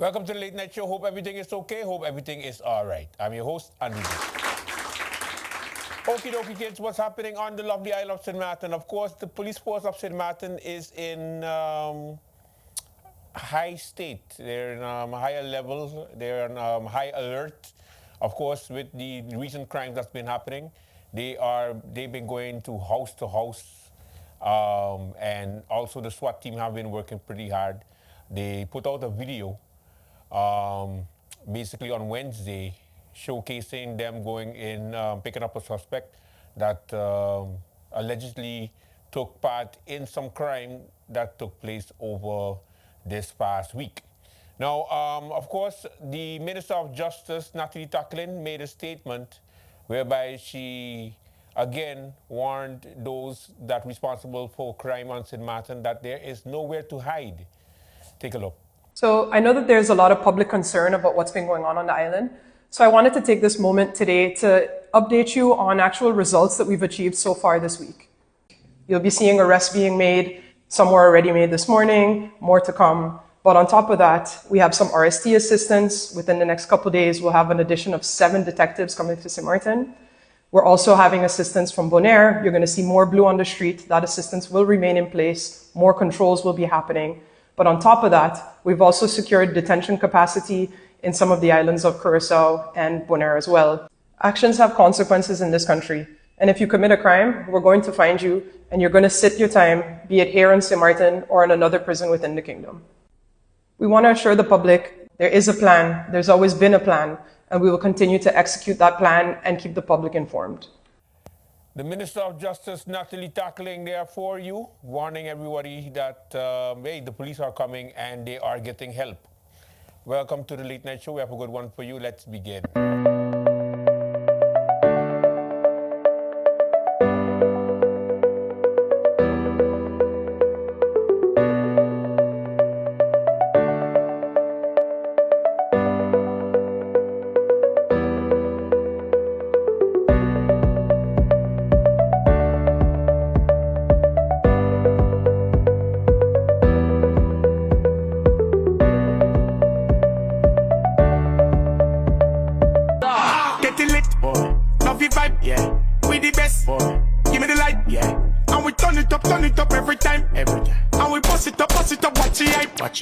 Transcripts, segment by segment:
Welcome to the Late Night Show. Hope everything is okay. Hope everything is all right. I'm your host, Andy. Okie dokie, kids, what's happening on the lovely island of St. Martin? Of course, the police force of St. Martin is in high state. They're in higher levels. They're on high alert. Of course, with the recent crimes that's been happening, they've been going to house, and also the SWAT team have been working pretty hard. They put out a video basically on Wednesday showcasing them going in, picking up a suspect that allegedly took part in some crime that took place over this past week. Now, of course, the Minister of Justice, Natalie Taklin, made a statement whereby she again warned those that responsible for crime on St. Martin that there is nowhere to hide. Take a look. So I know that there's a lot of public concern about what's been going on the island. So I wanted to take this moment today to update you on actual results that we've achieved so far this week. You'll be seeing arrests being made. Some were already made this morning, more to come. But on top of that, we have some RST assistance. Within the next couple of days, we'll have an addition of 7 detectives coming to St. Martin. We're also having assistance from Belvedere. You're going to see more blue on the street. That assistance will remain in place. More controls will be happening. But on top of that, we've also secured detention capacity in some of the islands of Curaçao and Bonaire as well. Actions have consequences in this country. And if you commit a crime, we're going to find you and you're going to sit your time, be it here in St. Martin or in another prison within the kingdom. We want to assure the public there is a plan. There's always been a plan. And we will continue to execute that plan and keep the public informed. The Minister of Justice, Natalie Tackling, there for you, warning everybody that, hey, the police are coming and they are getting help. Welcome to the Late Night Show. We have a good one for you. Let's begin.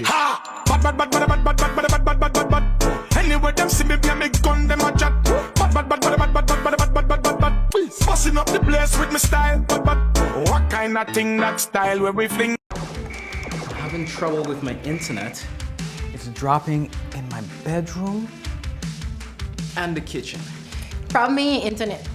Ha! Bad. Anyway, them see me be a make gun, them a chat. Bad. Busting up the place with my style. Bad. What kind of thing that style where we fling? I'm having trouble with my internet. It's dropping in my bedroom and the kitchen. Problem in your internet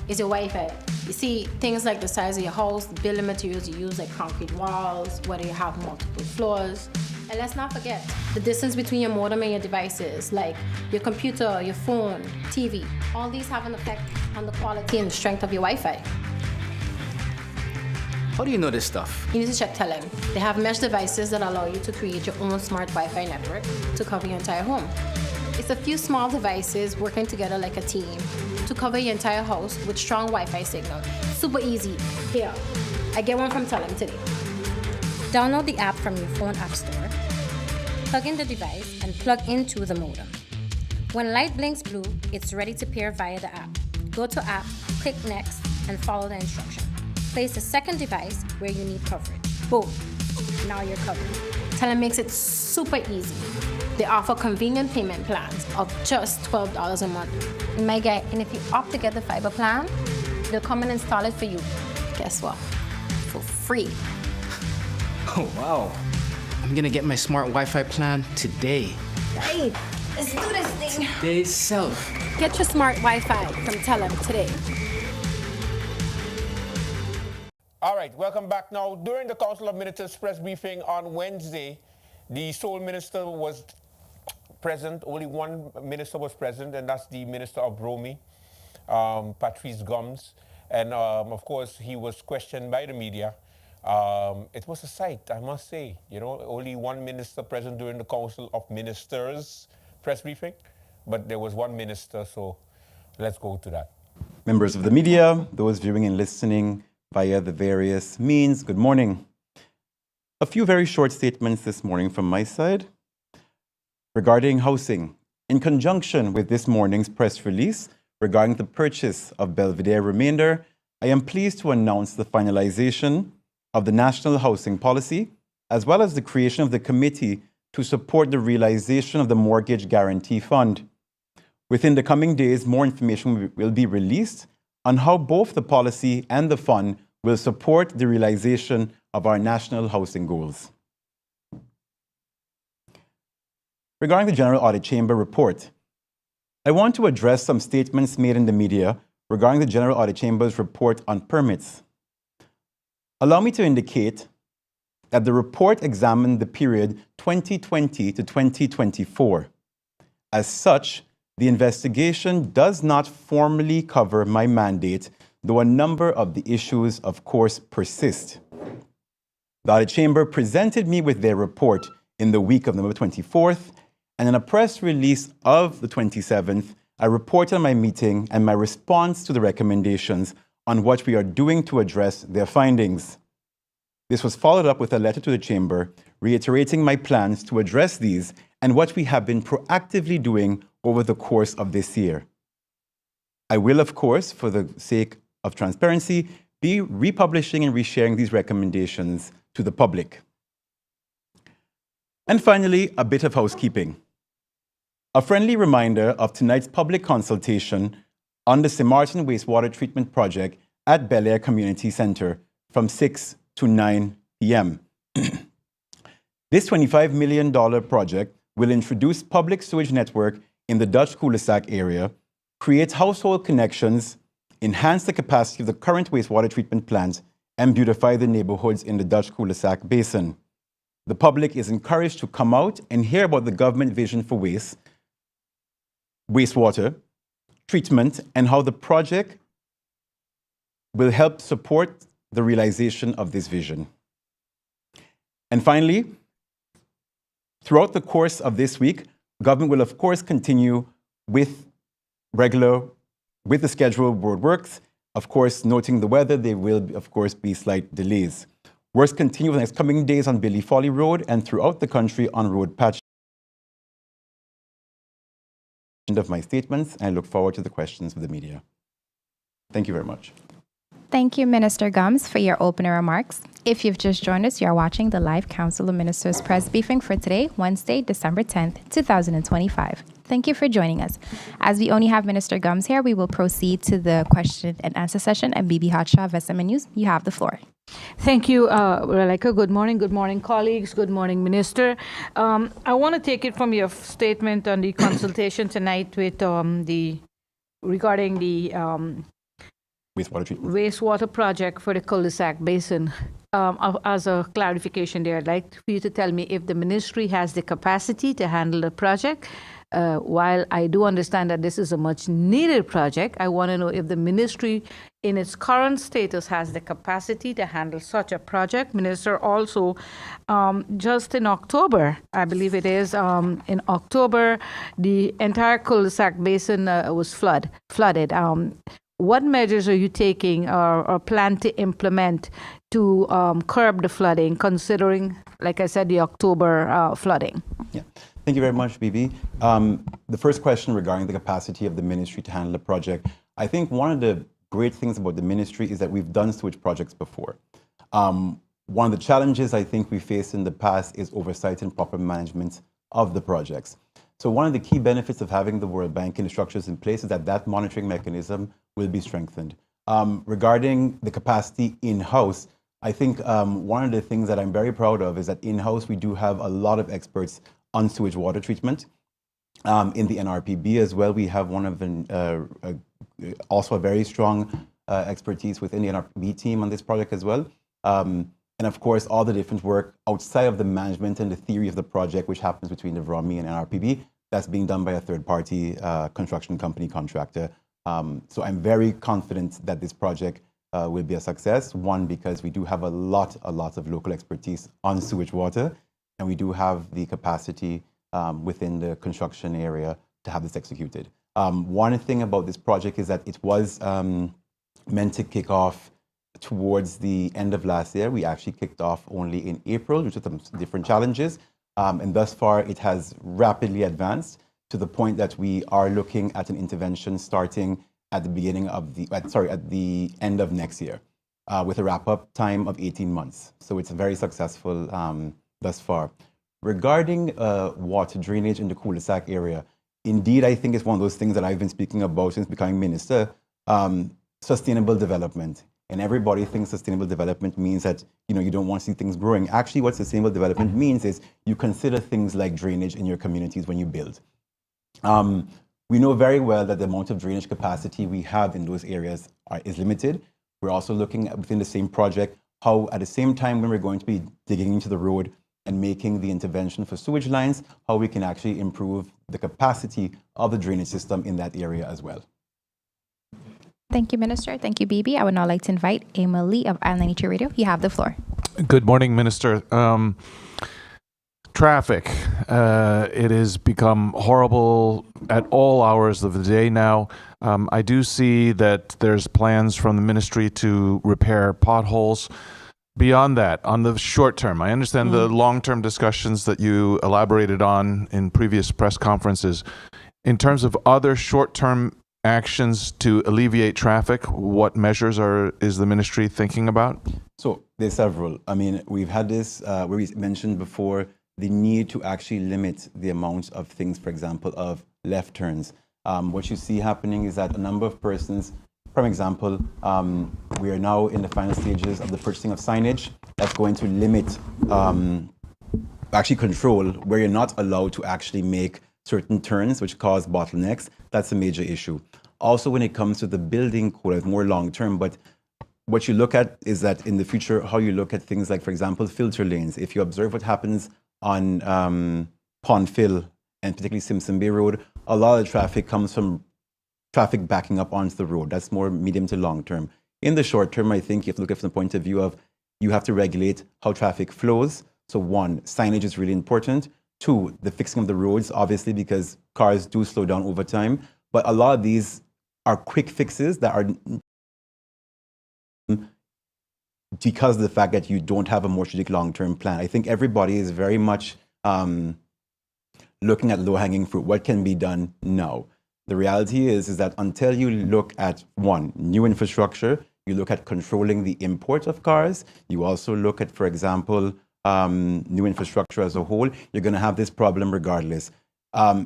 is your Wi-Fi. You see, things like the size of your house, the building materials you use, like concrete walls, whether you have multiple floors. And let's not forget the distance between your modem and your devices, like your computer, your phone, TV. All these have an effect on the quality and the strength of your Wi-Fi. How do you know this stuff? You need to check Telem. They have mesh devices that allow you to create your own smart Wi-Fi network to cover your entire home. It's a few small devices working together like a team to cover your entire house with strong Wi-Fi signal. Super easy. Here, I get one from Telem today. Download the app from your phone app store, plug in the device, and plug into the modem. When light blinks blue, it's ready to pair via the app. Go to app, click next, and follow the instruction. Place the second device where you need coverage. Boom, now you're covered. Telem makes it super easy. They offer convenient payment plans of just $12 a month. And my guy, and if you opt to get the fiber plan, they'll come and install it for you. Guess what? For free. Oh, wow. I'm gonna get my smart Wi-Fi plan today. Hey, let's do this thing. Today's self. Get your smart Wi-Fi from Telem today. All right, welcome back. Now, during the Council of Ministers press briefing on Wednesday, the sole minister was present. Only one minister was present, and that's the Minister of Romy, Patrice Gomes. And, of course, he was questioned by the media. It was a sight, I must say. You know, only one minister present during the Council of Ministers press briefing, but there was one minister, so let's go to that. Members of the media, those viewing and listening via the various means, good morning. A few very short statements this morning from my side. regarding housing. In conjunction with this morning's press release regarding the purchase of Belvedere remainder, I am pleased to announce the finalization of the National Housing Policy, as well as the creation of the committee to support the realization of the Mortgage Guarantee Fund. Within the coming days, more information will be released on how both the policy and the fund will support the realization of our national housing goals. Regarding the General Audit Chamber report, I want to address some statements made in the media regarding the General Audit Chamber's report on permits. Allow me to indicate that the report examined the period 2020 to 2024. As such, the investigation does not formally cover my mandate, though a number of the issues, of course, persist. The Audit Chamber presented me with their report in the week of November 24th, and in a press release of the 27th, I reported on my meeting and my response to the recommendations on what we are doing to address their findings. This was followed up with a letter to the Chamber reiterating my plans to address these and what we have been proactively doing over the course of this year. I will, of course, for the sake of transparency, be republishing and resharing these recommendations to the public. And finally, a bit of housekeeping. A friendly reminder of tonight's public consultation on the St. Martin Wastewater Treatment Project at Belvedere Community Center from 6 to 9 p.m. This $25 million project will introduce public sewage network in the Dutch cul-de-sac area, create household connections, enhance the capacity of the current wastewater treatment plant, and beautify the neighborhoods in the Dutch cul-de-sac basin. The public is encouraged to come out and hear about the government vision for wastewater treatment and how the project will help support the realization of this vision. And finally, throughout the course of this week, government will of course continue with the scheduled road works. Of course, noting the weather, there will of course be slight delays. Works continue in the next coming days on Billy Folly Road and throughout the country on road patches. End of my statements, and I look forward to the questions of the media. Thank you very much. Thank you, Minister Gums, for your opening remarks. If you've just joined us, you're watching the live Council of Ministers press briefing for today, Wednesday, December 10th, 2025. Thank you for joining us. As we only have Minister Gums here, we will proceed to the question and answer session. And Bibi Hatsha of SMA News, you have the floor. Thank you, Relika. Good morning, colleagues. Good morning, Minister. I want to take it from your statement on the consultation tonight with regarding the wastewater project for the cul-de-sac basin. As a clarification there, I'd like for you to tell me if the ministry has the capacity to handle the project. While I do understand that this is a much needed project, I want to know if the ministry in its current status has the capacity to handle such a project. Minister, also, just in October, I believe it is, in October, the entire cul-de-sac basin was flooded. What measures are you taking or plan to implement to curb the flooding, considering, like I said, the October flooding? Yeah. Thank you very much, Bibi. The first question regarding the capacity of the ministry to handle the project, I think one of the great things about the ministry is that we've done sewage projects before. One of the challenges I think we faced in the past is oversight and proper management of the projects. So one of the key benefits of having the World Bank and the structures in place is that that monitoring mechanism will be strengthened. Regarding the capacity in-house, I think one of the things that I'm very proud of is that in-house we do have a lot of experts on sewage water treatment. In the NRPB as well, we have one of the, also a very strong expertise within the NRPB team on this project as well. And of course, all the different work outside of the management and the theory of the project, which happens between the VROMI and NRPB, that's being done by a third-party construction company contractor. So I'm very confident that this project will be a success. One, because we do have a lot of local expertise on sewage water, and we do have the capacity within the construction area to have this executed. One thing about this project is that it was meant to kick off towards the end of last year. We actually kicked off only in April due to some different challenges. And thus far, it has rapidly advanced to the point that we are looking at an intervention starting at the beginning of at the end of next year, with a wrap-up time of 18 months. So it's very successful thus far. Regarding water drainage in the cul-de-sac area, indeed, I think it's one of those things that I've been speaking about since becoming minister, sustainable development. And everybody thinks sustainable development means that, you don't want to see things growing. Actually, what sustainable development means is you consider things like drainage in your communities when you build. We know very well that the amount of drainage capacity we have in those areas is limited. We're also looking at, within the same project, how at the same time when we're going to be digging into the road and making the intervention for sewage lines, how we can actually improve the capacity of the drainage system in that area as well. Thank you, Minister. Thank you, Bibi. I would now like to invite Emil Lee of Island Nature Radio. You have the floor. Good morning, Minister. Traffic. It has become horrible at all hours of the day now. I do see that there's plans from the ministry to repair potholes. Beyond that, on the short term, I understand the long-term discussions that you elaborated on in previous press conferences. In terms of other short-term actions to alleviate traffic, what measures is the ministry thinking about? So there's several. I mean, we've had this where we mentioned before the need to actually limit the amount of things, for example, of left turns. What you see happening is that a number of persons, for example, we are now in the final stages of the purchasing of signage that's going to limit, actually control where you're not allowed to actually make certain turns, which cause bottlenecks. That's a major issue. Also, when it comes to the building code, it's more long term, but what you look at is that in the future, how you look at things like, for example, filter lanes. If you observe what happens on Pondville and particularly Simpson Bay Road, a lot of traffic comes from traffic backing up onto the road. That's more medium to long term. In the short term, I think you have to look at it from the point of view of you have to regulate how traffic flows. So one, signage is really important. Two, the fixing of the roads, obviously, because cars do slow down over time. But a lot of these are quick fixes that are because of the fact that you don't have a more strategic long-term plan. I think everybody is very much looking at low-hanging fruit. What can be done now? The reality is that until you look at, one, new infrastructure, you look at controlling the import of cars, you also look at, for example, new infrastructure as a whole, you're going to have this problem regardless. For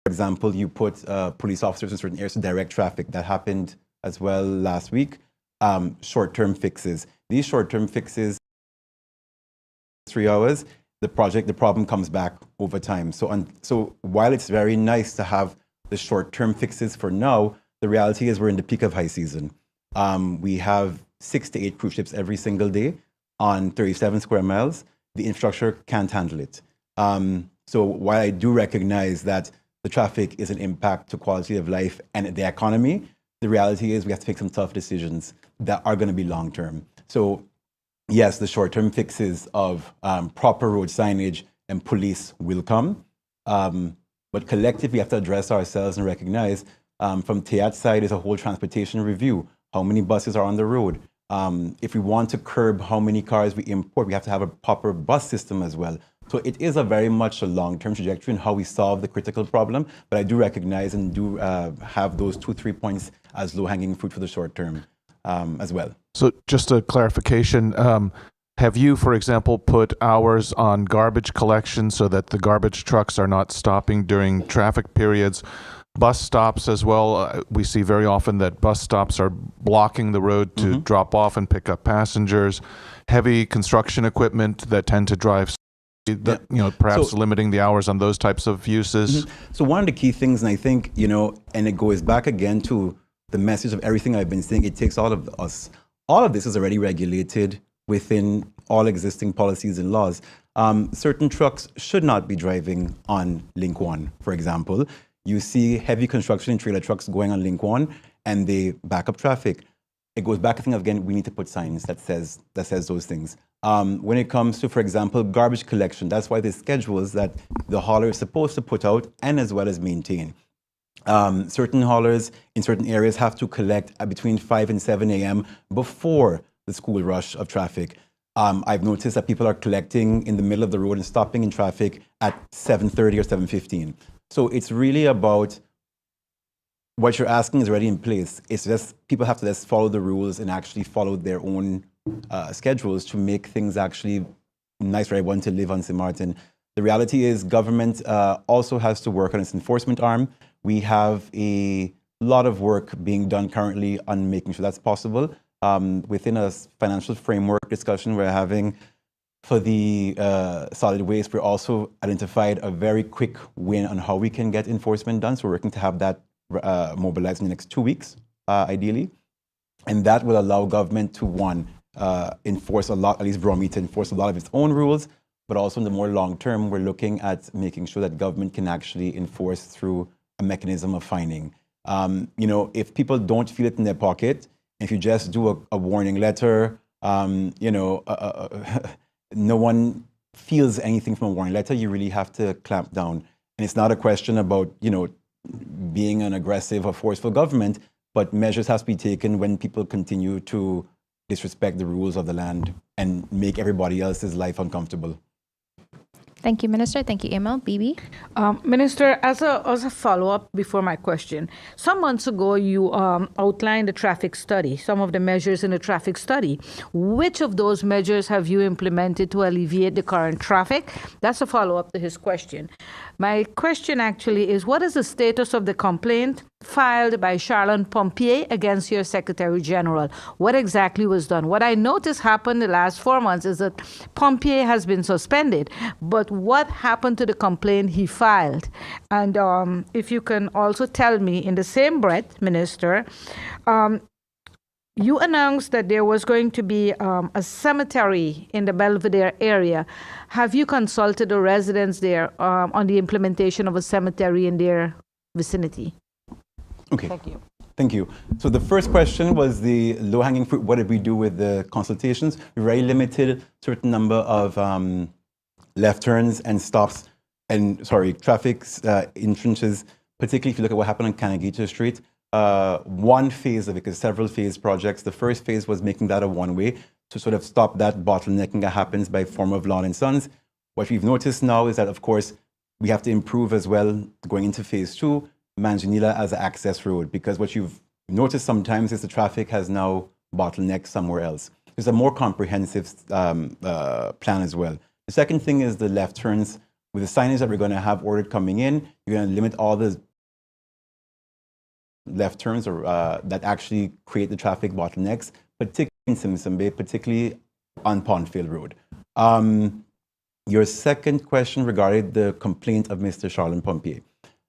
example, you put police officers in certain areas to direct traffic. That happened as well last week. Short-term fixes. These short-term fixes, 3 hours, the problem comes back over time. So while it's very nice to have the short-term fixes for now, the reality is we're in the peak of high season. We have 6 to 8 cruise ships every single day on 37 square miles. The infrastructure can't handle it. So while I do recognize that the traffic is an impact to quality of life and the economy, the reality is we have to make some tough decisions that are going to be long-term. So yes, the short-term fixes of proper road signage and police will come. But collectively, we have to address ourselves and recognize from TEAT's side is a whole transportation review. How many buses are on the road? If we want to curb how many cars we import, we have to have a proper bus system as well. So it is a very much a long-term trajectory in how we solve the critical problem. But I do recognize and do have those 2-3 points as low-hanging fruit for the short term as well. So just a clarification, have you, for example, put hours on garbage collection so that the garbage trucks are not stopping during traffic periods? Bus stops as well. We see very often that bus stops are blocking the road to drop off and pick up passengers. Heavy construction equipment that tend to drive, perhaps limiting the hours on those types of uses. So one of the key things, and I think, and it goes back again to the message of everything I've been saying, it takes all of us. All of this is already regulated within all existing policies and laws. Certain trucks should not be driving on Link 1, for example. You see heavy construction and trailer trucks going on Link 1 and they back up traffic. It goes back to think again, we need to put signs that says those things. When it comes to, for example, garbage collection, that's why there's schedules that the hauler is supposed to put out and as well as maintain. Certain haulers in certain areas have to collect between 5 and 7 a.m. before the school rush of traffic. I've noticed that people are collecting in the middle of the road and stopping in traffic at 7:30 or 7:15. So it's really about what you're asking is already in place. It's just people have to just follow the rules and actually follow their own schedules to make things actually nice for everyone to live on St. Martin. The reality is government also has to work on its enforcement arm. We have a lot of work being done currently on making sure that's possible. Within a financial framework discussion we're having for the solid waste, we're also identified a very quick win on how we can get enforcement done. So we're working to have that mobilized in the next 2 weeks, ideally. And that will allow government to, one, enforce a lot, at least Bromley, to enforce a lot of its own rules, but also in the more long term, we're looking at making sure that government can actually enforce through a mechanism of fining. If people don't feel it in their pocket, if you just do a warning letter, no one feels anything from a warning letter, you really have to clamp down. And it's not a question about, being an aggressive or forceful government, but measures have to be taken when people continue to disrespect the rules of the land and make everybody else's life uncomfortable. Thank you, Minister. Thank you, Emil. Bibi? Minister, as a follow-up before my question, some months ago you outlined a traffic study, some of the measures in the traffic study. Which of those measures have you implemented to alleviate the current traffic? That's a follow-up to his question. My question actually is, what is the status of the complaint filed by Charlene Pompier against your Secretary General? What exactly was done? What I noticed happened the last 4 months is that Pompier has been suspended, but what happened to the complaint he filed? And if you can also tell me in the same breath, Minister, you announced that there was going to be a cemetery in the Belvedere area. Have you consulted the residents there on the implementation of a cemetery in their vicinity? Okay. Thank you. Thank you. So the first question was the low-hanging fruit. What did we do with the consultations? We very limited certain number of left turns and stops and, traffic entrances, particularly if you look at what happened on Canagita Street. One phase of it, because several phase projects. The first phase was making that a one-way to sort of stop that bottlenecking that happens by form of Lawn and Sons. What we've noticed now is that, of course, we have to improve as well going into phase 2, Manzanilla as an access road, because what you've noticed sometimes is the traffic has now bottlenecked somewhere else. There's a more comprehensive plan as well. The second thing is the left turns. With the signage that we're going to have ordered coming in, you're going to limit all the left turns or that actually create the traffic bottlenecks, particularly in Simpson Bay, particularly on Pondfield Road. Your second question regarding the complaint of Mr. Charlene Pompier.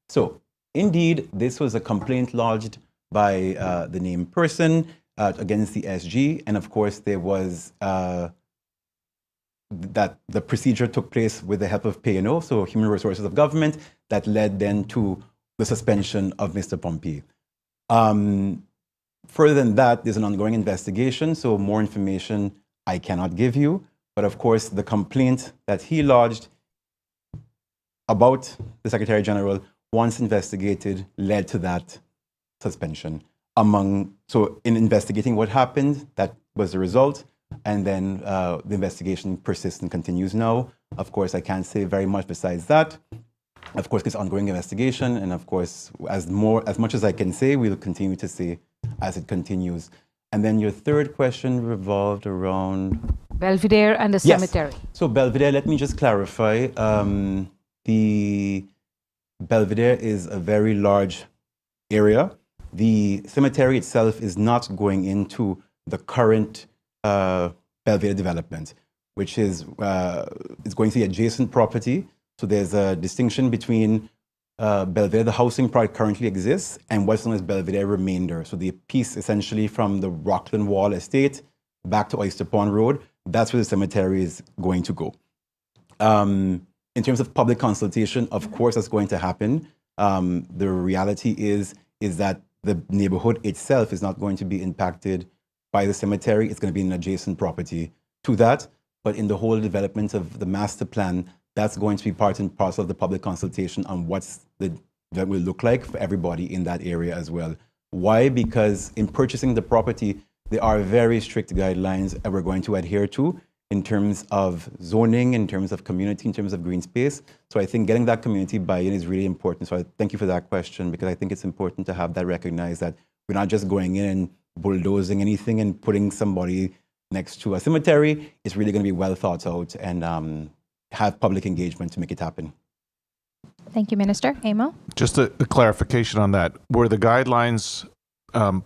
So, indeed, this was a complaint lodged by the named person against the SG, and of course there was that the procedure took place with the help of P&O, so Human Resources of Government, that led then to the suspension of Mr. Pompier. Further than that, there's an ongoing investigation, so more information I cannot give you, but of course the complaint that he lodged about the Secretary General, once investigated, led to that suspension. So in investigating what happened, that was the result, and then the investigation persists and continues now. Of course, I can't say very much besides that. Of course, it's ongoing investigation, and of course, as much as I can say, we'll continue to say as it continues. And then your third question revolved around Belvedere and the cemetery. So Belvedere, let me just clarify. The Belvedere is a very large area. The cemetery itself is not going into the current Belvedere development, which is going to the adjacent property. So there's a distinction between Belvedere, the housing product currently exists, and what's known as Belvedere remainder. So the piece essentially from the Rockland Wall estate back to Oyster Pond Road, that's where the cemetery is going to go. In terms of public consultation, of course, that's going to happen. The reality is that the neighborhood itself is not going to be impacted by the cemetery. It's going to be an adjacent property to that. But in the whole development of the master plan, that's going to be part and parcel of the public consultation on that will look like for everybody in that area as well. Why? Because in purchasing the property, there are very strict guidelines that we're going to adhere to. in terms of zoning, in terms of community, in terms of green space. So I think getting that community buy-in is really important. So I thank you for that question, because I think it's important to have that recognized, that we're not just going in and bulldozing anything and putting somebody next to a cemetery. It's really going to be well thought out and have public engagement to make it happen. Thank you, Minister. Amo? Just a clarification on that. Were the guidelines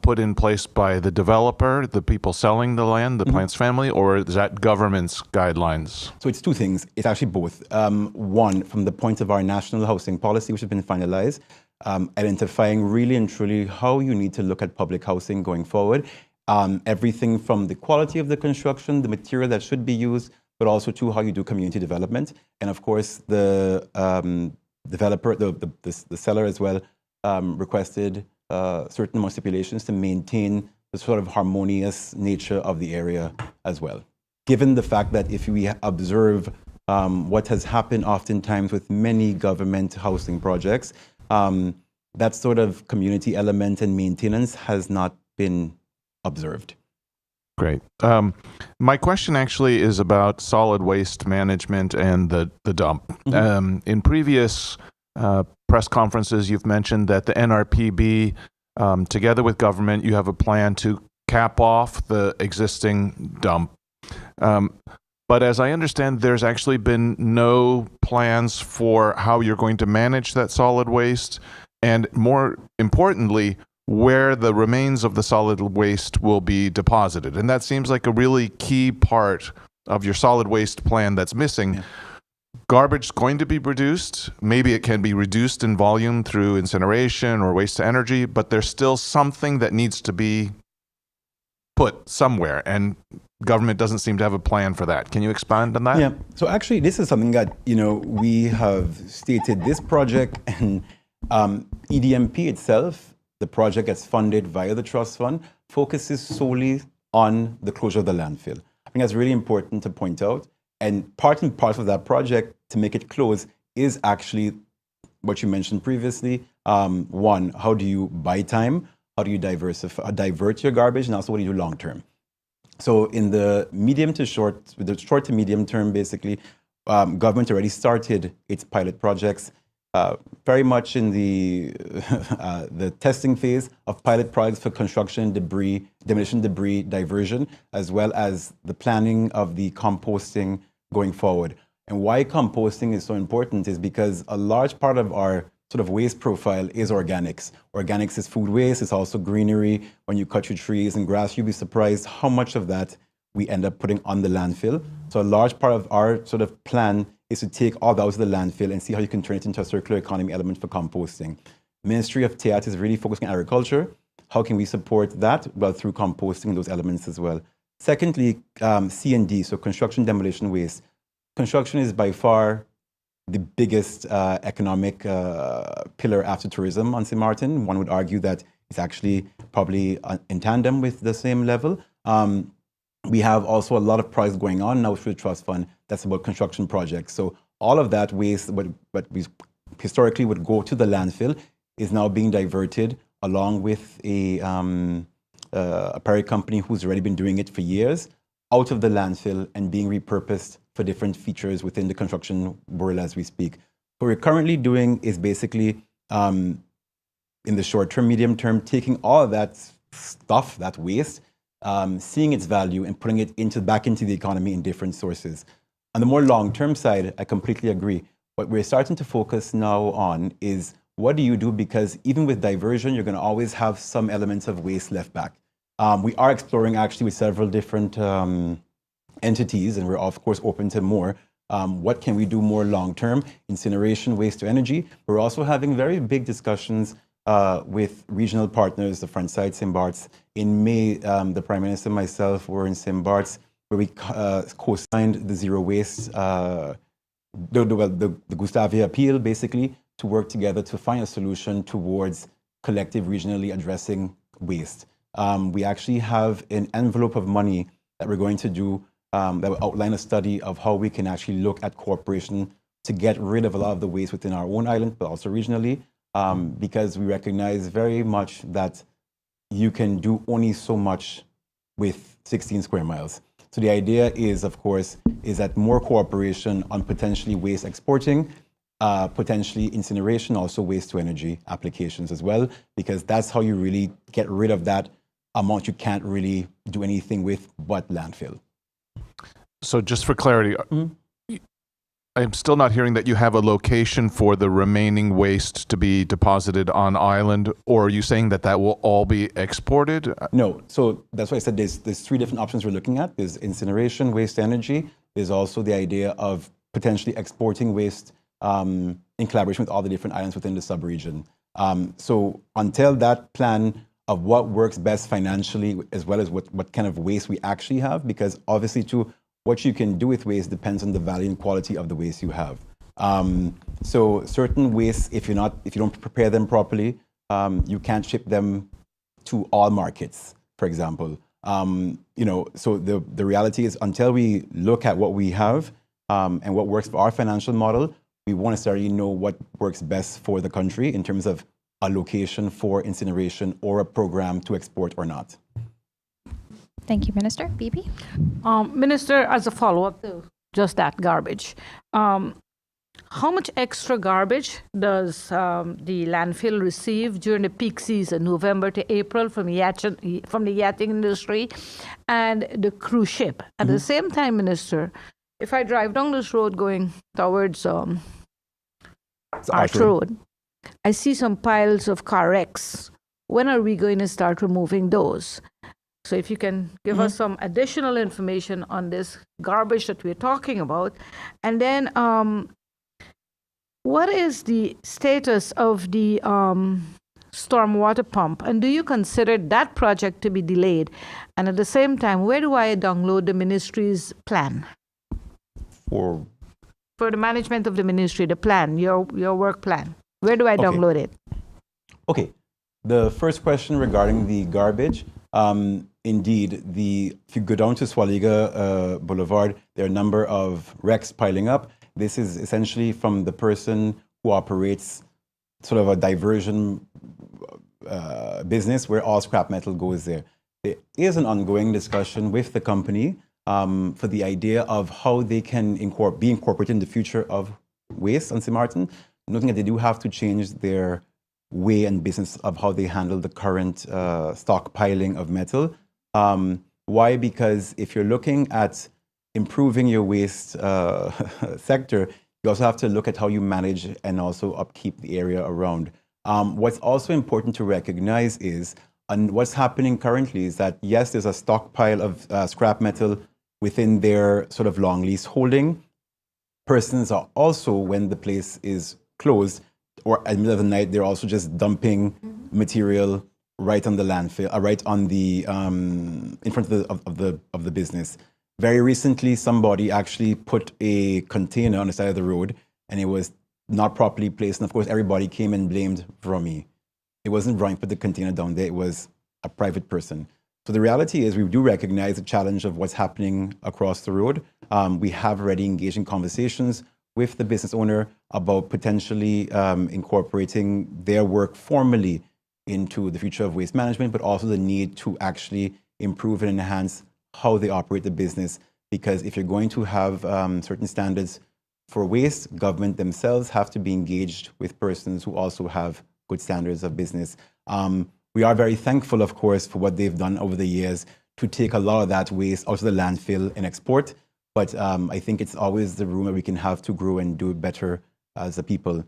put in place by the developer, the people selling the land, the Plants family, or is that government's guidelines? So it's two things. It's actually both. One, from the point of our national housing policy, which has been finalized, identifying really and truly how you need to look at public housing going forward. Everything from the quality of the construction, the material that should be used, but also to how you do community development. And of course, the developer, the seller as well, requested certain more stipulations to maintain the sort of harmonious nature of the area as well. Given the fact that if we observe what has happened oftentimes with many government housing projects, that sort of community element and maintenance has not been observed. Great. My question actually is about solid waste management and the dump. In previous press conferences, you've mentioned that the NRPB, together with government, you have a plan to cap off the existing dump. But as I understand, there's actually been no plans for how you're going to manage that solid waste, and more importantly, where the remains of the solid waste will be deposited. And that seems like a really key part of your solid waste plan that's missing. Yeah. Garbage is going to be reduced. Maybe it can be reduced in volume through incineration or waste to energy, but there's still something that needs to be put somewhere, and government doesn't seem to have a plan for that. Can you expand on that? Yeah. So actually, this is something that, we have stated. This project and EDMP itself, the project gets funded via the trust fund, focuses solely on the closure of the landfill. I think that's really important to point out. And part of that project, to make it close, is actually what you mentioned previously. One, how do you buy time? How do you divert your garbage? And also, what do you do long term? So in the short to medium term, basically, government already started its pilot projects, very much in the testing phase of pilot projects for construction debris, demolition debris diversion, as well as the planning of the composting going forward. And why composting is so important is because a large part of our sort of waste profile is organics. Organics is food waste. It's also greenery. When you cut your trees and grass, you'll be surprised how much of that we end up putting on the landfill. So a large part of our sort of plan is to take all that out of the landfill and see how you can turn it into a circular economy element for composting. Ministry of TEAT is really focusing on agriculture. How can we support that? Well, through composting those elements as well. Secondly, C&D, so construction demolition waste. Construction is by far the biggest economic pillar after tourism on St. Martin. One would argue that it's actually probably in tandem with the same level. We have also a lot of projects going on now through the trust fund that's about construction projects. So all of that waste, what we historically would go to the landfill, is now being diverted along with a private company who's already been doing it for years out of the landfill and being repurposed for different features within the construction world as we speak. What we're currently doing is basically, in the short term, medium term, taking all of that stuff, that waste, seeing its value and putting it back into the economy in different sources. On the more long-term side, I completely agree. What we're starting to focus now on is, what do you do? Because even with diversion, you're going to always have some elements of waste left back. We are exploring actually with several different entities, and we're of course open to more. What can we do more long-term? Incineration, waste to energy. We're also having very big discussions with regional partners, the front side, St. Bart's. In May, the Prime Minister and myself were in St. Bart's, where we co-signed the zero waste, the Gustavia appeal, basically, to work together to find a solution towards collective regionally addressing waste. We actually have an envelope of money that we're going to do that will outline a study of how we can actually look at cooperation to get rid of a lot of the waste within our own island, but also regionally, because we recognize very much that you can do only so much with 16 square miles. So the idea is, of course, is that more cooperation on potentially waste exporting, potentially incineration, also waste to energy applications as well, because that's how you really get rid of that amount you can't really do anything with but landfill. So just for clarity, I'm still not hearing that you have a location for the remaining waste to be deposited on island, or are you saying that that will all be exported? No, so that's why I said there's three different options we're looking at. There's incineration, waste energy. There's also the idea of potentially exporting waste in collaboration with all the different islands within the sub-region. So until that plan of what works best financially, as well as what kind of waste we actually have, because obviously too, what you can do with waste depends on the value and quality of the waste you have. So certain wastes, if you don't prepare them properly, you can't ship them to all markets, for example. So the reality is, until we look at what we have and what works for our financial model, we won't necessarily know what works best for the country in terms of a location for incineration or a program to export or not. Thank you, Minister. Bibi? Minister, as a follow-up to just that garbage, how much extra garbage does the landfill receive during the peak season, November to April, from the yachting industry and the cruise ship? At the same time, Minister, if I drive down this road going towards Arch Road, I see some piles of car wrecks. When are we going to start removing those? So if you can give us some additional information on this garbage that we're talking about. And then what is the status of the stormwater pump? And do you consider that project to be delayed? And at the same time, where do I download the ministry's plan? For the management of the ministry, the plan, your work plan. Where do I download it? Okay. The first question regarding the garbage, indeed, if you go down to Swaliga Boulevard, there are a number of wrecks piling up. This is essentially from the person who operates sort of a diversion business where all scrap metal goes there. There is an ongoing discussion with the company for the idea of how they can be incorporated in the future of waste on St. Martin, noting that they do have to change their way and business of how they handle the current stockpiling of metal. Why? Because if you're looking at improving your waste sector, you also have to look at how you manage and also upkeep the area around. What's also important to recognize is, and what's happening currently is that, yes, there's a stockpile of scrap metal within their sort of long lease holding. Persons are also, when the place is closed, or at the middle of the night, they're also just dumping material right on the landfill, right on the in front of the business. Very recently, somebody actually put a container on the side of the road, and it was not properly placed. And of course, everybody came and blamed Romy. It wasn't Romy put the container down there; it was a private person. So the reality is, we do recognize the challenge of what's happening across the road. We have already engaged in conversations with the business owner about potentially incorporating their work formally into the future of waste management, but also the need to actually improve and enhance how they operate the business. Because if you're going to have certain standards for waste, government themselves have to be engaged with persons who also have good standards of business. We are very thankful, of course, for what they've done over the years to take a lot of that waste out of the landfill and export. But I think it's always the room that we can have to grow and do it better as a people.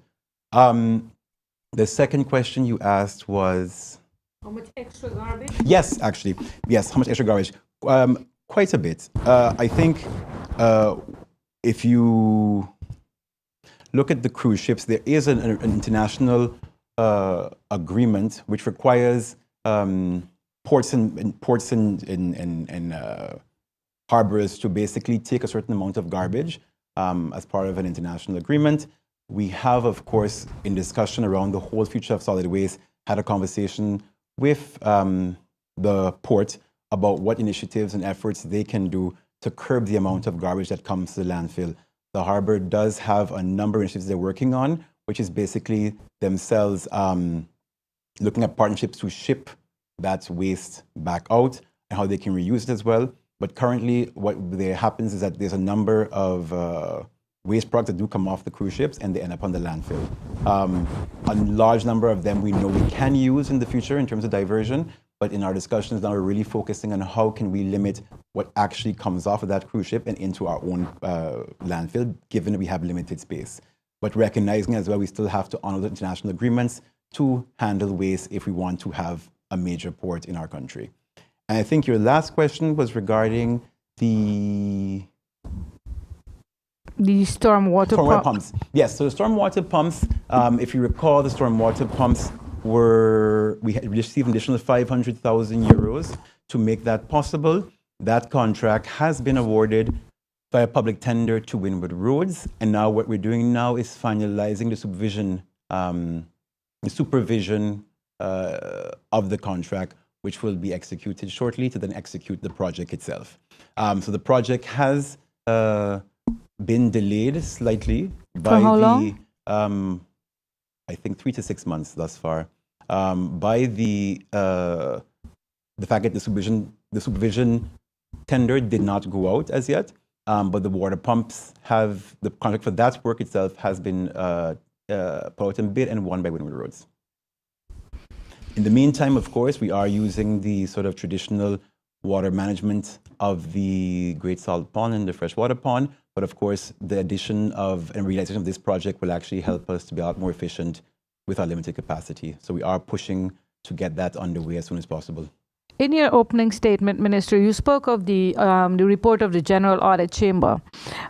The second question you asked was? How much extra garbage? Yes, actually. Yes, how much extra garbage? Quite a bit. I think if you look at the cruise ships, there is an international agreement which requires ports and harbors to basically take a certain amount of garbage as part of an international agreement. We have, of course, in discussion around the whole future of solid waste, had a conversation with the port about what initiatives and efforts they can do to curb the amount of garbage that comes to the landfill. The harbor does have a number of initiatives they're working on, which is basically themselves looking at partnerships to ship that waste back out and how they can reuse it as well. But currently, what there happens is that there's a number of waste products that do come off the cruise ships and they end up on the landfill. A large number of them we know we can use in the future in terms of diversion, but in our discussions now we're really focusing on how can we limit what actually comes off of that cruise ship and into our own landfill, given that we have limited space. But recognizing as well we still have to honor the international agreements to handle waste if we want to have a major port in our country. And I think your last question was regarding the stormwater pumps. Yes, so the stormwater pumps, if you recall, the stormwater pumps we had received an additional 500,000 euros to make that possible. That contract has been awarded via public tender to Windward Roads, and now what we're doing now is finalizing the supervision of the contract, which will be executed shortly to then execute the project itself. So the project has been delayed slightly by how long? I think 3 to 6 months thus far, by the fact that the supervision tender did not go out as yet, but the water pumps the contract for that work itself has been put out in bid and won by Windward Roads. In the meantime, of course, we are using the sort of traditional water management of the Great Salt Pond and the freshwater pond. But of course, the addition of and realization of this project will actually help us to be a lot more efficient with our limited capacity. So we are pushing to get that underway as soon as possible. In your opening statement, Minister, you spoke of the report of the General Audit Chamber.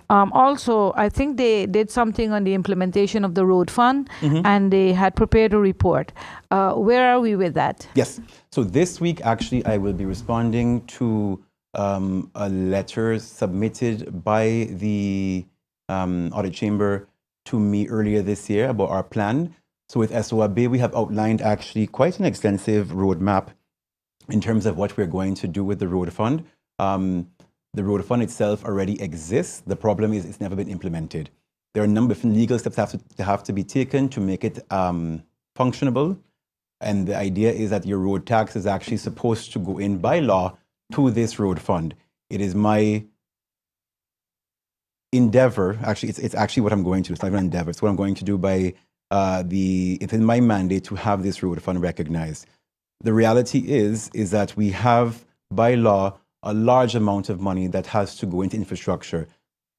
Also, I think they did something on the implementation of the road fund, and they had prepared a report. Where are we with that? Yes. So this week, actually, I will be responding to a letter submitted by the Audit Chamber to me earlier this year about our plan. So with SOAB, we have outlined actually quite an extensive roadmap in terms of what we're going to do with the road fund. The road fund itself already exists. The problem is it's never been implemented. There are a number of legal steps that have to be taken to make it functionable. And the idea is that your road tax is actually supposed to go in by law to this road fund. It is my endeavor, actually, it's actually what I'm going to do. It's not even an endeavor. It's what I'm going to do by it's in my mandate to have this road fund recognized. The reality is that we have, by law, a large amount of money that has to go into infrastructure.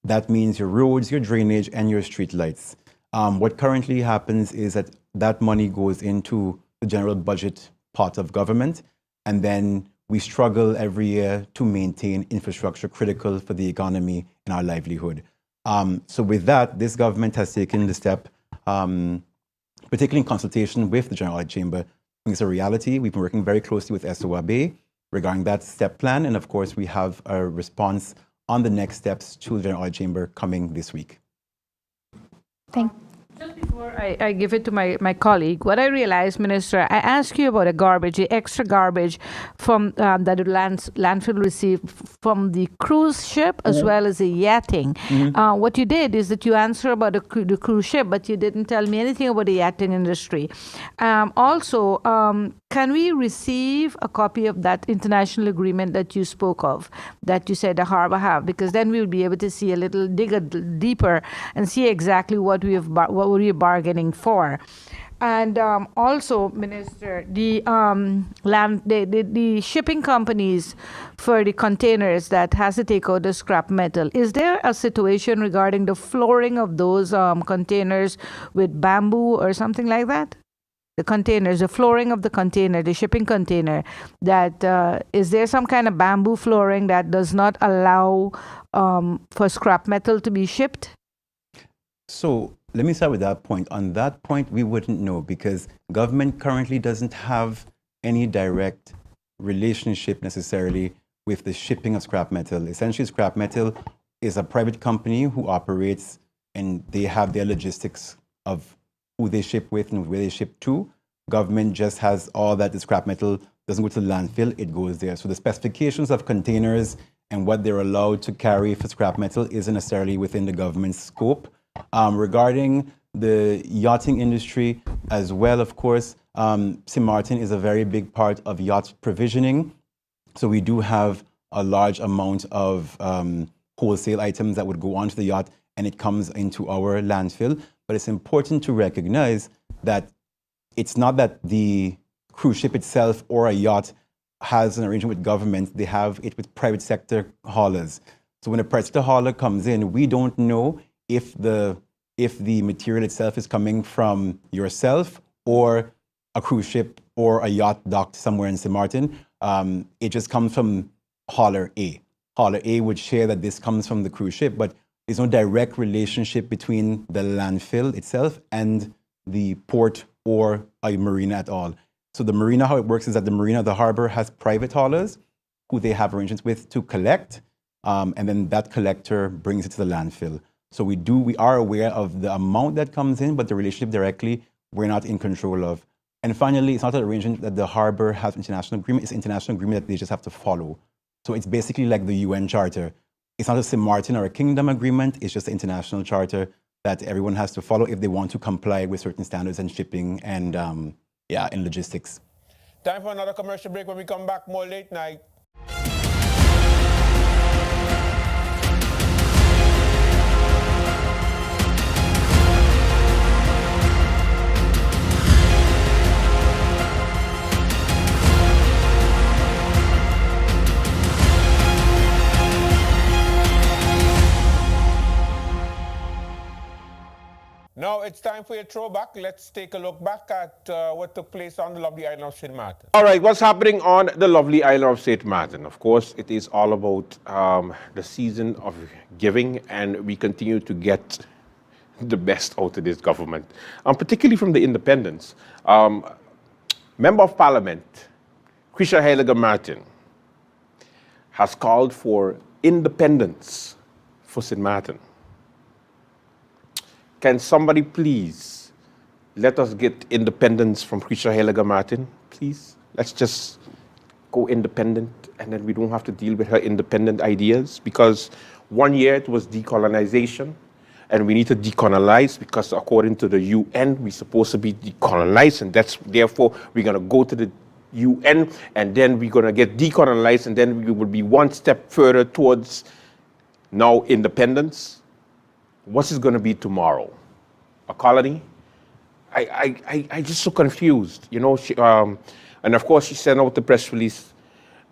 That means your roads, your drainage, and your street lights. What currently happens is that that money goes into the general budget part of government, and then we struggle every year to maintain infrastructure critical for the economy and our livelihood. So with that, this government has taken the step, particularly in consultation with the General Audit Chamber. It's a reality. We've been working very closely with SOAB regarding that step plan. And of course, we have a response on the next steps to the General Audit Chamber coming this week. Just before I give it to my colleague, what I realized, Minister, I asked you about the extra garbage from that the landfill received from the cruise ship as well as the yachting. What you did is that you answered about the cruise ship, but you didn't tell me anything about the yachting industry. Also, can we receive a copy of that international agreement that you spoke of, that you said the harbor have? Because then we'll be able to see dig a deeper and see exactly what we're bargaining for. And also, Minister, the shipping companies for the containers that has to take out the scrap metal, is there a situation regarding the flooring of those containers with bamboo or something like that? The containers, the flooring of the container, the shipping container, that is there some kind of bamboo flooring that does not allow for scrap metal to be shipped? So let me start with that point. On that point, we wouldn't know because government currently doesn't have any direct relationship necessarily with the shipping of scrap metal. Essentially, scrap metal is a private company who operates and they have their logistics of who they ship with and where they ship to. Government just has all that. The scrap metal doesn't go to the landfill, it goes there. So the specifications of containers and what they're allowed to carry for scrap metal isn't necessarily within the government's scope. Regarding the yachting industry as well, of course, St. Martin is a very big part of yacht provisioning. So we do have a large amount of wholesale items that would go onto the yacht, and it comes into our landfill. But it's important to recognize that it's not that the cruise ship itself or a yacht has an arrangement with government. They have it with private sector haulers. So when a private sector hauler comes in, we don't know if the material itself is coming from yourself or a cruise ship or a yacht docked somewhere in St. Martin. It just comes from hauler A. Hauler A would share that this comes from the cruise ship, but there's no direct relationship between the landfill itself and the port or a marina at all. So the marina, how it works is that the marina, the harbor, has private haulers who they have arrangements with to collect, and then that collector brings it to the landfill. So we are aware of the amount that comes in, but the relationship directly, we're not in control of. And finally, it's not an arrangement that the harbor has international agreement. It's an international agreement that they just have to follow. So it's basically like the UN Charter. It's not a St. Martin or a Kingdom agreement. It's just an international charter that everyone has to follow if they want to comply with certain standards in shipping and in logistics. Time for another commercial break. When we come back, more late night. Now it's time for your throwback. Let's take a look back at what took place on the lovely island of St. Martin. All right, what's happening on the lovely island of St. Martin? Of course, it is all about the season of giving, and we continue to get the best out of this government, particularly from the independents. Member of Parliament, Krisha Heiliger Martin, has called for independence for St. Martin. Can somebody please let us get independence from Krisha Heiliger Martin, please? Let's just go independent, and then we don't have to deal with her independent ideas, because 1 year it was decolonization, and we need to decolonize because according to the UN, we're supposed to be decolonized, and therefore we're going to go to the UN, and then we're going to get decolonized, and then we will be one step further towards now independence. What's it going to be tomorrow? A colony? I just so confused, you know. And of course, she sent out the press release,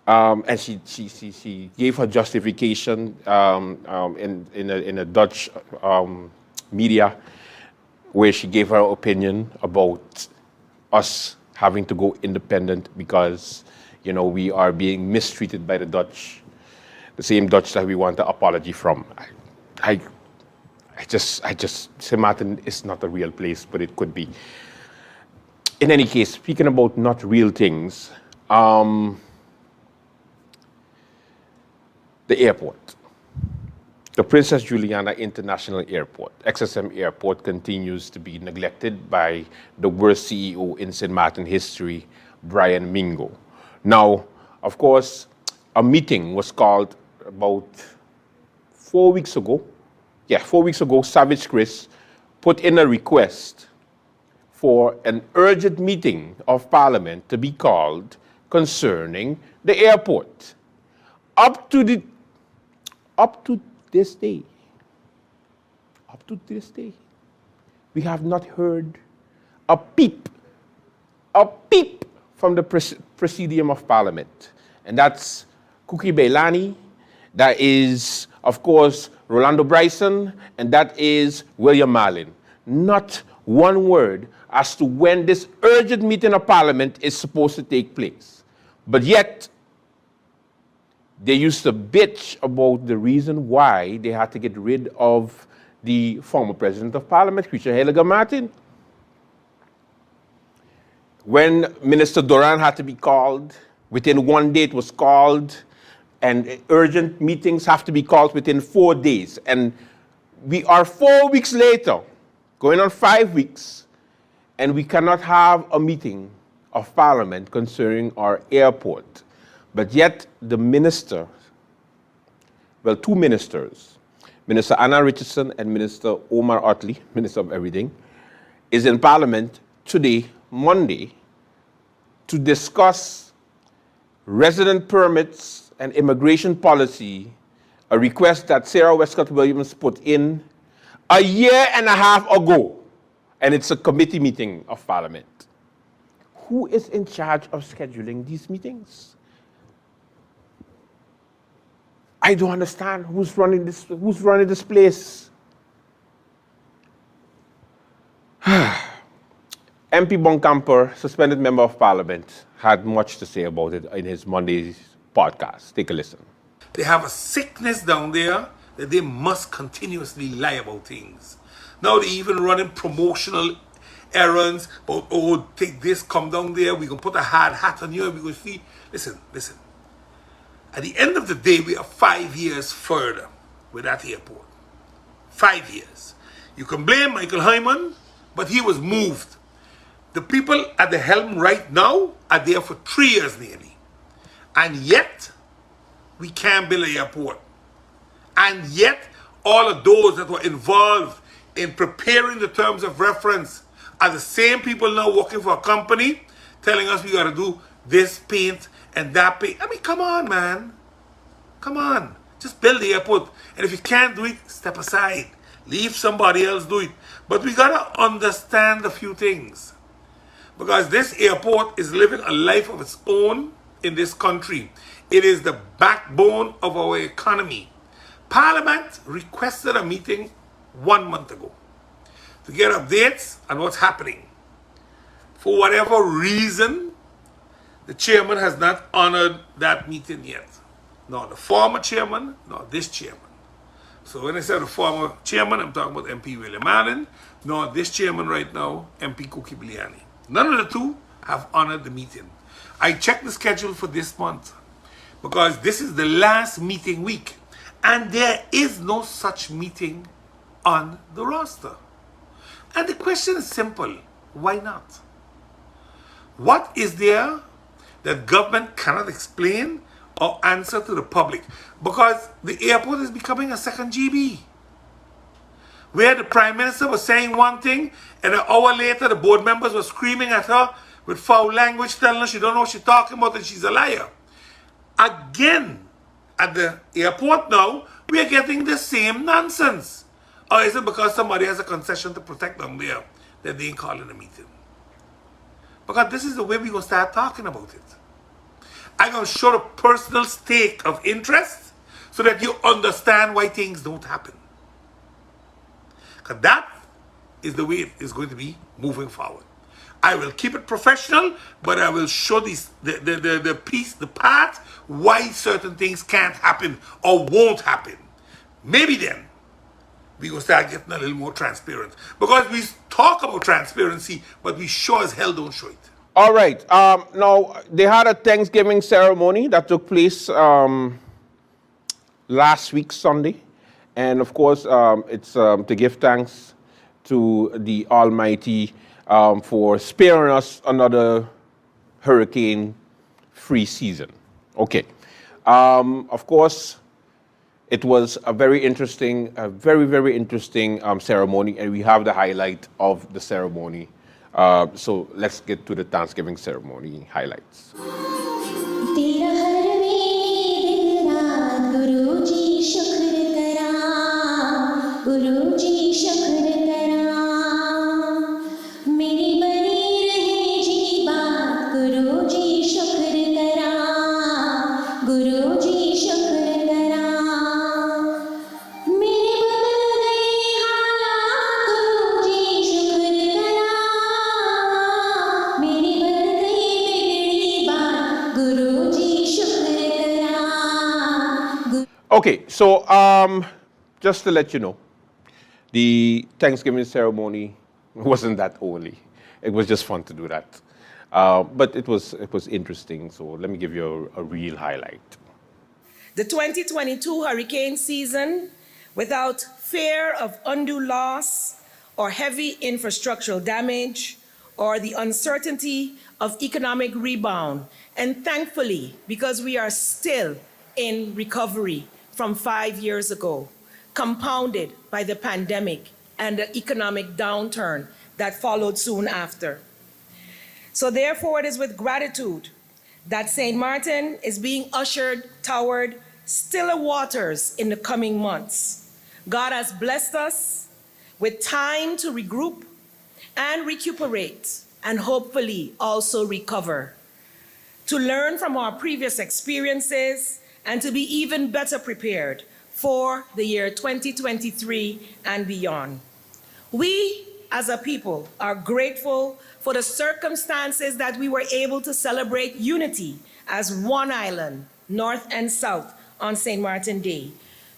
and she gave her justification in a Dutch media, where she gave her opinion about us having to go independent because, you know, we are being mistreated by the Dutch, the same Dutch that we want an apology from. St. Martin is not a real place, but it could be. In any case, speaking about not real things, the airport, the Princess Juliana International Airport, XSM Airport, continues to be neglected by the worst CEO in St. Martin history, Brian Mingo. Now, of course, a meeting was called about 4 weeks ago. Yeah, 4 weeks ago, Savage Chris put in a request for an urgent meeting of Parliament to be called concerning the airport. Up to this day, we have not heard a peep from the Presidium of Parliament. And that's Kuki Bailani, that is, of course, Rolando Bryson, and that is William Marlin. Not one word as to when this urgent meeting of Parliament is supposed to take place. But yet, they used to bitch about the reason why they had to get rid of the former President of Parliament, Krisha Heiliger Martin. When Minister Doran had to be called, within 1 day it was called, and urgent meetings have to be called within 4 days. And we are 4 weeks later, going on 5 weeks, and we cannot have a meeting of Parliament concerning our airport. But yet the minister, well, two ministers, Minister Anna Richardson and Minister Omar Otley, Minister of Everything, is in Parliament today, Monday, to discuss resident permits and immigration policy, a request that Sarah Westcott Williams put in a year and a half ago, and it's a committee meeting of Parliament. Who is in charge of scheduling these meetings? I don't understand who's running this place. MP Bonkamper, suspended member of Parliament, had much to say about it in his Monday's podcast. Take a listen. They have a sickness down there that they must continuously lie about things. Now they even running promotional errands about, oh, take this, come down there, we can put a hard hat on you, we can see. Listen. At the end of the day, we are 5 years further with that airport. 5 years. You can blame Michael Hyman, but he was moved. The people at the helm right now are there for 3 years nearly. And yet, we can't build an airport. And yet, all of those that were involved in preparing the terms of reference are the same people now working for a company telling us we got to do this paint and that paint. I mean, come on, man. Come on. Just build the airport. And if you can't do it, step aside. Leave somebody else do it. But we got to understand a few things. Because this airport is living a life of its own in this country. It is the backbone of our economy. Parliament requested a meeting 1 month ago to get updates on what's happening. For whatever reason, the chairman has not honored that meeting yet. Not the former chairman, nor this chairman. So when I say the former chairman, I'm talking about MP William Allen, nor this chairman right now, MP Kuki Biliani. None of the two have honored the meeting. I checked the schedule for this month because this is the last meeting week and there is no such meeting on the roster. And the question is simple, why not? What is there that government cannot explain or answer to the public? Because the airport is becoming a second GB. Where the Prime Minister was saying one thing and an hour later the board members were screaming at her with foul language telling her she don't know what she's talking about and she's a liar. Again, at the airport now, we are getting the same nonsense. Or is it because somebody has a concession to protect them there that they ain't calling a meeting? Because this is the way we're going to start talking about it. I'm going to show the personal stake of interest so that you understand why things don't happen. Because that is the way it is going to be moving forward. I will keep it professional, but I will show the path why certain things can't happen or won't happen. Maybe then we will start getting a little more transparent. Because we talk about transparency, but we sure as hell don't show it. All right. Now, they had a Thanksgiving ceremony that took place last week, Sunday. And of course, it's to give thanks to the Almighty for sparing us another hurricane-free season. Okay. Of course, it was a very, very interesting ceremony, and we have the highlight of the ceremony. So let's get to the Thanksgiving ceremony highlights. Okay, so just to let you know, the Thanksgiving ceremony wasn't that only. It was just fun to do that. But it was interesting, so let me give you a real highlight. The 2022 hurricane season, without fear of undue loss or heavy infrastructural damage or the uncertainty of economic rebound, and thankfully, because we are still in recovery from 5 years ago, compounded by the pandemic and the economic downturn that followed soon after. So therefore, it is with gratitude that St. Martin is being ushered toward stiller waters in the coming months. God has blessed us with time to regroup and recuperate, and hopefully also recover, to learn from our previous experiences and to be even better prepared for the year 2023 and beyond. We, as a people, are grateful for the circumstances that we were able to celebrate unity as one island, North and South, on St. Martin Day,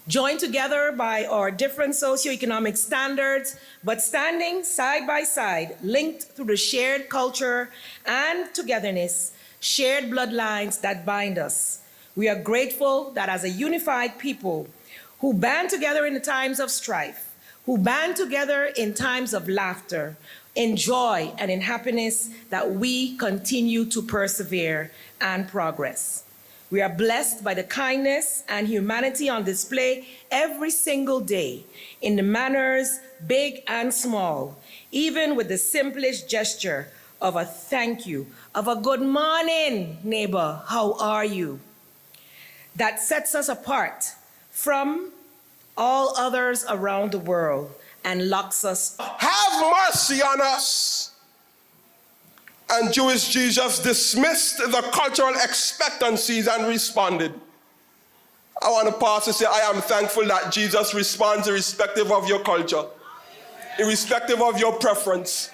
joined together by our different socioeconomic standards, but standing side by side, linked through the shared culture and togetherness, shared bloodlines that bind us. We are grateful that as a unified people who band together in the times of strife, who band together in times of laughter, in joy and in happiness, that we continue to persevere and progress. We are blessed by the kindness and humanity on display every single day in the manners, big and small, even with the simplest gesture of a thank you, of a good morning, neighbor, how are you? That sets us apart from all others around the world and locks us. Have mercy on us. And Jewish Jesus dismissed the cultural expectancies and responded. I want to pause to say I am thankful that Jesus responds irrespective of your culture, irrespective of your preference,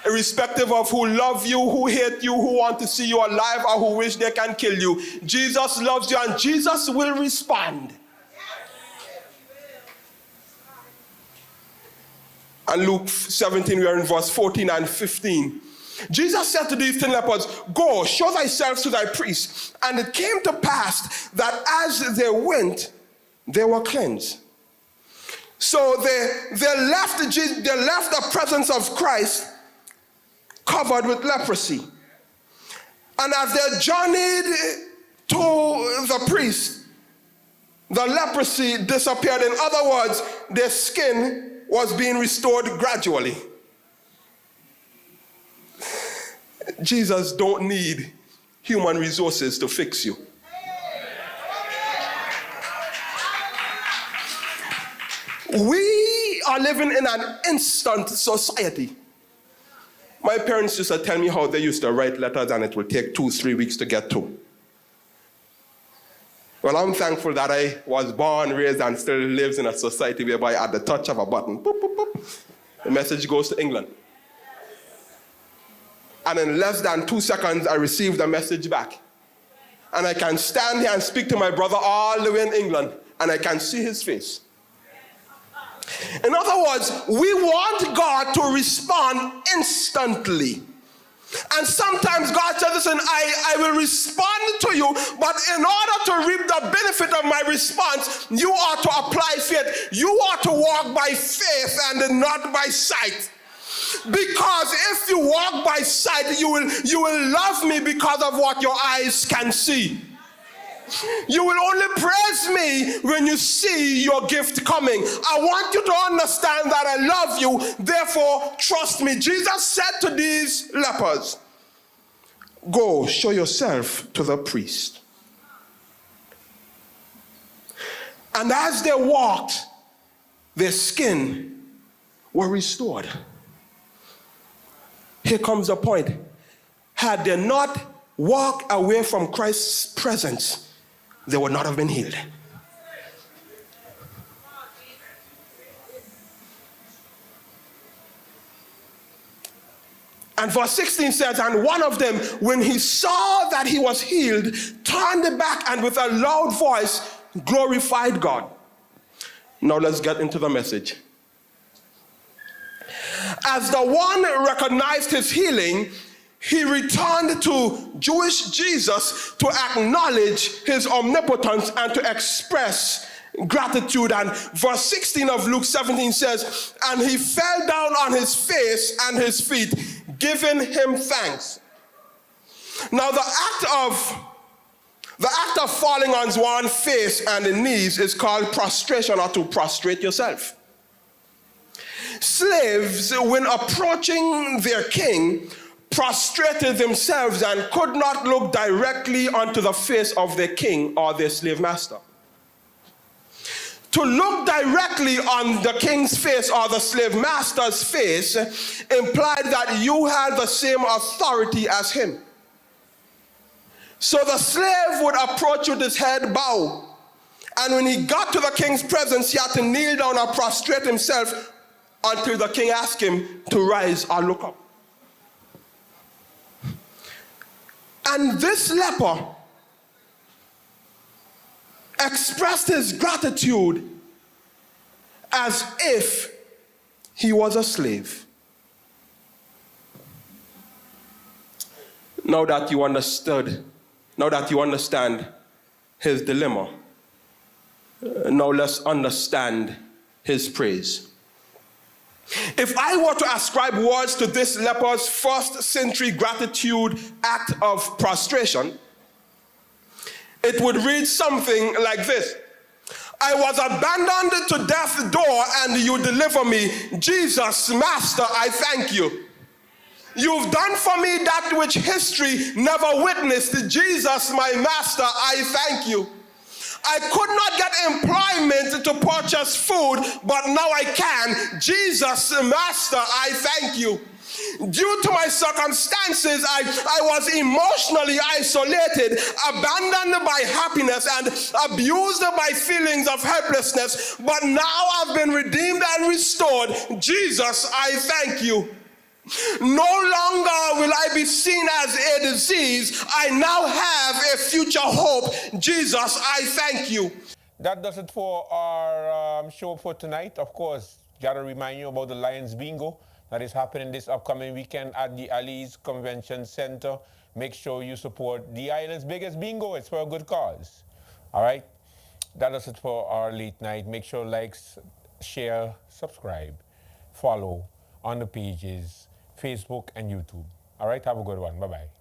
irrespective of who love you, who hate you, who want to see you alive, or who wish they can kill you. Jesus loves you and Jesus will respond. And Luke 17, we are in verse 14 and 15. Jesus said to these 10 lepers, go, show thyself to thy priest. And it came to pass that as they went, they were cleansed. So they left the presence of Christ covered with leprosy. And as they journeyed to the priest, the leprosy disappeared. In other words, their skin was being restored gradually. Jesus don't need human resources to fix you. We are living in an instant society. My parents used to tell me how they used to write letters and it would take 2-3 weeks to get to. Well, I'm thankful that I was born, raised, and still lives in a society whereby at the touch of a button, boop, boop, boop, the message goes to England. And in less than 2 seconds, I received the message back. And I can stand here and speak to my brother all the way in England, and I can see his face. In other words, we want God to respond instantly. And sometimes God says, listen, I will respond to you, but in order to reap the benefit of my response, you ought to apply faith. You ought to walk by faith and not by sight. Because if you walk by sight, you will love me because of what your eyes can see. You will only praise me when you see your gift coming. I want you to understand that I love you, therefore trust me. Jesus said to these lepers, go show yourself to the priest. And as they walked, their skin were restored. Here comes the point. Had they not walked away from Christ's presence, they would not have been healed. And verse 16 says, and one of them, when he saw that he was healed, turned back and with a loud voice glorified God. Now let's get into the message. As the one recognized his healing, he returned to Jewish Jesus to acknowledge his omnipotence and to express gratitude. And verse 16 of Luke 17 says, and he fell down on his face and his feet, giving him thanks. Now the act of falling on one's face and the knees is called prostration, or to prostrate yourself. Slaves, when approaching their king, prostrated themselves and could not look directly onto the face of their king or their slave master. To look directly on the king's face or the slave master's face implied that you had the same authority as him. So the slave would approach with his head bowed, and when he got to the king's presence, he had to kneel down or prostrate himself until the king asked him to rise or look up. And this leper expressed his gratitude as if he was a slave. Now that you understand his dilemma, now let's understand his praise. If I were to ascribe words to this leper's first century gratitude act of prostration, it would read something like this. I was abandoned to death's door and you deliver me. Jesus, Master, I thank you. You've done for me that which history never witnessed. Jesus, my Master, I thank you. I could not get employment to purchase food, but now I can. Jesus, Master, I thank you. Due to my circumstances, I was emotionally isolated, abandoned by happiness, and abused by feelings of helplessness. But now I've been redeemed and restored. Jesus, I thank you. No longer will I be seen as a disease. I now have a future hope. Jesus, I thank you. That does it for our show for tonight. Of course, gotta remind you about the Lions Bingo that is happening this upcoming weekend at the Ali's Convention Center. Make sure you support the island's biggest bingo. It's for a good cause. All right? That does it for our late night. Make sure likes, share, subscribe, follow on the pages, Facebook and YouTube. All right? Have a good one. Bye-bye.